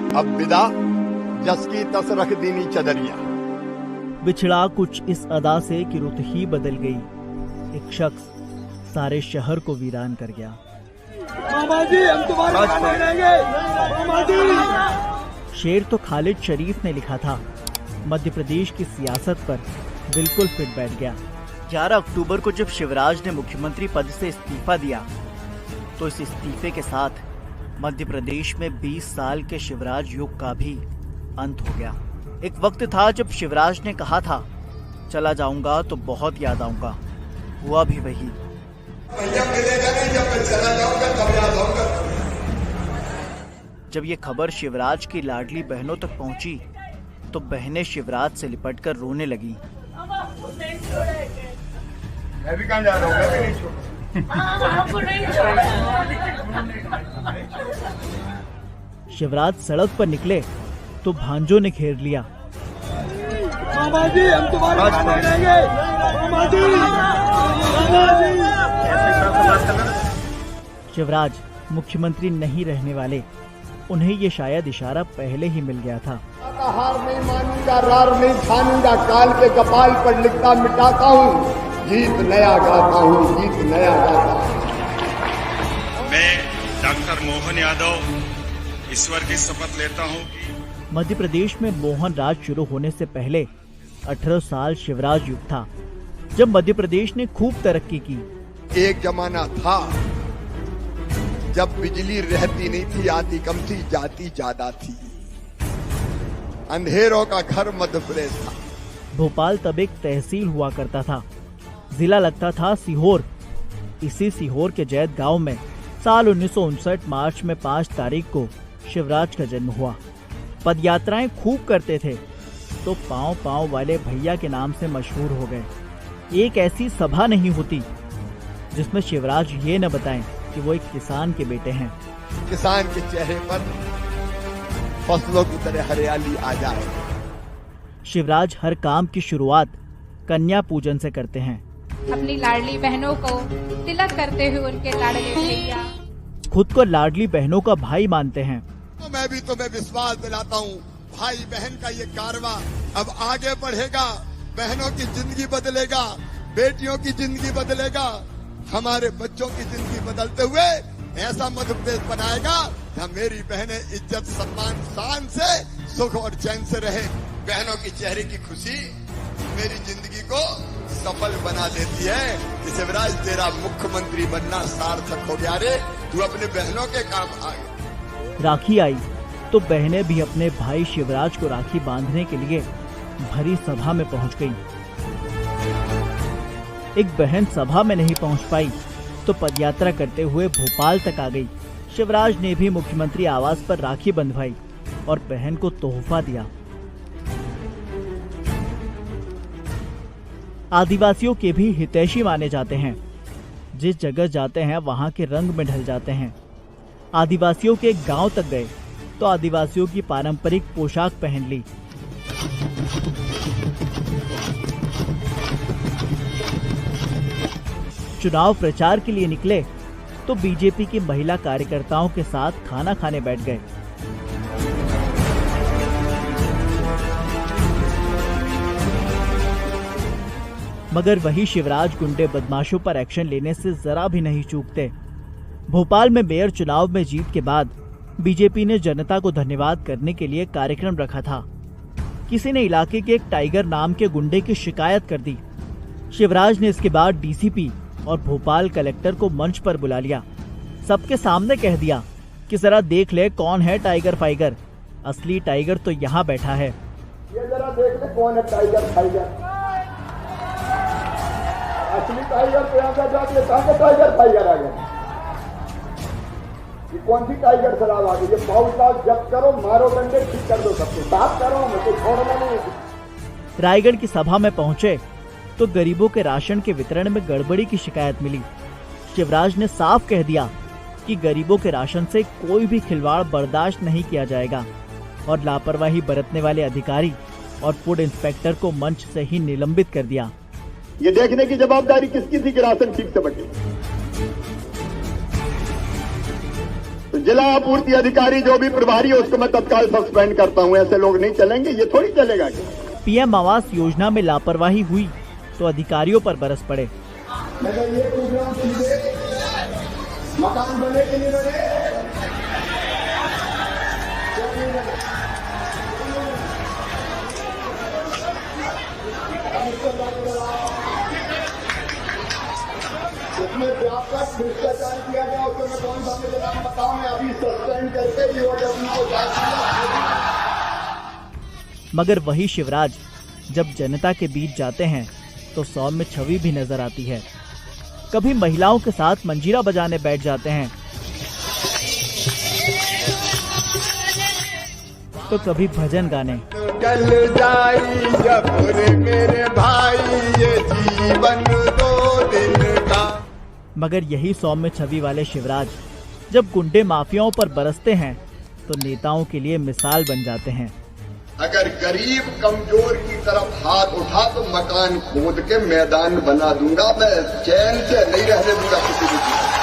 अब विदा जस की तस रख दीनी चदरिया। बिछड़ा कुछ इस अदा से कि रुत ही बदल गई, एक शख्स सारे शहर को वीरान कर गया। मामा जी, हम तुम्हारे साथ रहेंगे। मामा जी। शेर तो खालिद शरीफ ने लिखा था, मध्य प्रदेश की सियासत पर बिल्कुल फिट बैठ गया। 11 अक्टूबर को जब शिवराज ने मुख्यमंत्री पद से इस्तीफा दिया तो इस इस्तीफे के साथ मध्य प्रदेश में 20 साल के शिवराज युग का भी अंत हो गया। एक वक्त था जब शिवराज ने कहा था, चला जाऊंगा तो बहुत याद आऊंगा। हुआ भी वही। जब ये खबर शिवराज की लाडली बहनों तक पहुंची तो बहनें शिवराज से लिपटकर रोने लगी। मैं भी कहाँ जा रहा हूँ, मैं भी नहीं छोड़। शिवराज सड़क पर निकले तो भांजों ने घेर लिया। मामा जी, हम तुम्हारे साथ रहेंगे। मामा जी, मामा जी। शिवराज मुख्यमंत्री नहीं रहने वाले, उन्हें ये शायद इशारा पहले ही मिल गया था। हार नहीं मानूंगा, रार नहीं छानूंगा, काल के कपाल पर लिखता मिटाता हूँ, गीत नया गाता हूँ, गीत नया गाता हूँ। मैं डॉक्टर मोहन यादव ईश्वर की शपथ लेता हूँ। मध्य प्रदेश में मोहन राज शुरू होने से पहले 18 साल शिवराज युग था, जब मध्य प्रदेश ने खूब तरक्की की। एक जमाना था जब बिजली रहती नहीं थी, आती कम थी, जाती ज्यादा थी, अंधेरों का घर मध्य प्रदेश था। भोपाल तब एक तहसील हुआ करता था, जिला लगता था सीहोर। इसी सीहोर के जैत गांव में साल 1959 मार्च में 5 तारीख को शिवराज का जन्म हुआ। पदयात्राएं खूब करते थे तो पांव पांव वाले भैया के नाम से मशहूर हो गए। एक ऐसी सभा नहीं होती जिसमें शिवराज ये न बताएं कि वो एक किसान के बेटे हैं। किसान के चेहरे पर फसलों की तरह हरियाली आ जाए। शिवराज हर काम की शुरुआत कन्या पूजन से करते हैं। अपनी लाडली बहनों को तिलक करते हुए उनके लाडले भैया। खुद को लाडली बहनों का भाई मानते हैं। तो मैं भी तुम्हें विश्वास दिलाता हूँ, भाई बहन का ये कारवां अब आगे बढ़ेगा। बहनों की जिंदगी बदलेगा, बेटियों की जिंदगी बदलेगा, हमारे बच्चों की जिंदगी बदलते हुए ऐसा मध्य प्रदेश बनाएगा जहाँ मेरी बहनें इज्जत सम्मान शान से सुख और चैन से रहे। बहनों की चेहरे की खुशी मेरी जिंदगी को सफल बना देती है कि शिवराज तेरा मुख्यमंत्री बनना सार्थक हो गया रे, तू अपने बहनों के काम आ गया। राखी आई तो बहनें भी अपने भाई शिवराज को राखी बांधने के लिए भरी सभा में पहुंच गईं। एक बहन सभा में नहीं पहुंच पाई तो पदयात्रा करते हुए भोपाल तक आ गई। शिवराज ने भी मुख्यमंत्री आवास पर राखी बंधवाई और बहन को तोहफा दिया। आदिवासियों के भी हितैषी माने जाते हैं, जिस जगह जाते हैं वहां के रंग में ढल जाते हैं। आदिवासियों के गांव तक गए तो आदिवासियों की पारंपरिक पोशाक पहन ली। चुनाव प्रचार के लिए निकले तो बीजेपी की महिला कार्यकर्ताओं के साथ खाना खाने बैठ गए। मगर वही शिवराज गुंडे बदमाशों पर एक्शन लेने से जरा भी नहीं चूकते। भोपाल में मेयर चुनाव में जीत के बाद बीजेपी ने जनता को धन्यवाद करने के लिए कार्यक्रम रखा था। किसी ने इलाके के एक टाइगर नाम के गुंडे की शिकायत कर दी। शिवराज ने इसके बाद डीसीपी और भोपाल कलेक्टर को मंच पर बुला लिया। सबके सामने कह दिया कि जरा देख ले कौन है टाइगर फाइगर, असली टाइगर तो यहाँ बैठा है। ये जरा देख ले कौन है टाइगर फाइगर, असली टाइगर तो यहाँ पे जाके कहाँ टाइगर फाइगर आ गया। ये कौन सी टाइगर शराब आ गई? ये पाउच जब करो, मारो डंडे, ठीक कर दो, सबको साफ करो, मुझे छोड़ना नहीं। रायगढ़ की सभा में पहुंचे तो गरीबों के राशन के वितरण में गड़बड़ी की शिकायत मिली। शिवराज ने साफ कह दिया कि गरीबों के राशन से कोई भी खिलवाड़ बर्दाश्त नहीं किया जाएगा और लापरवाही बरतने वाले अधिकारी और फूड इंस्पेक्टर को मंच से ही निलंबित कर दिया। ये देखने की जवाबदारी किसकी थी कि राशन ठीक से बटे? तो तो जिला आपूर्ति अधिकारी जो भी प्रभारी है उसको मैं तत्काल सस्पेंड करता हूं। ऐसे लोग नहीं चलेंगे, ये थोड़ी चलेगा। पीएम आवास योजना में लापरवाही हुई तो अधिकारियों पर बरस पड़े। ये प्रोग्राम सीधे मकान बने कि नहीं बने? उसमें व्यापक भ्रष्टाचार किया गया, उसमें मैं कौन सा मुझे नाम बताऊं? मैं अभी सस्पेंड करके ईओडब्ल्यू को मगर वही शिवराज जब जनता के बीच जाते हैं तो सौम्य छवि भी नजर आती है। कभी महिलाओं के साथ मंजीरा बजाने बैठ जाते हैं तो कभी भजन गाने। चल जाई जब मेरे भाई ये जीवन 2 दिन का। मगर यही सौम्य छवि वाले शिवराज जब गुंडे माफियाओं पर बरसते हैं तो नेताओं के लिए मिसाल बन जाते हैं। अगर गरीब कमजोर की तरफ हाथ उठा तो मकान खोद के मैदान बना दूंगा। मैं चैन से नहीं रहने दूंगा किसी भी चीज।